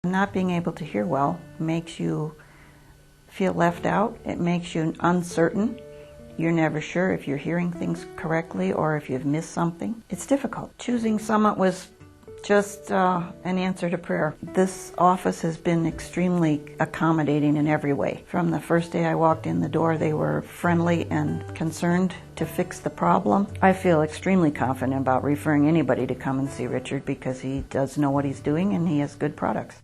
Not being able to hear well makes you feel left out. It makes you uncertain. You're never sure if you're hearing things correctly or if you've missed something. It's difficult. Choosing Summit was just an answer to prayer. This office has been extremely accommodating in every way. From the first day I walked in the door, they were friendly and concerned to fix the problem. I feel extremely confident about referring anybody to come and see Richard because he does know what he's doing and he has good products.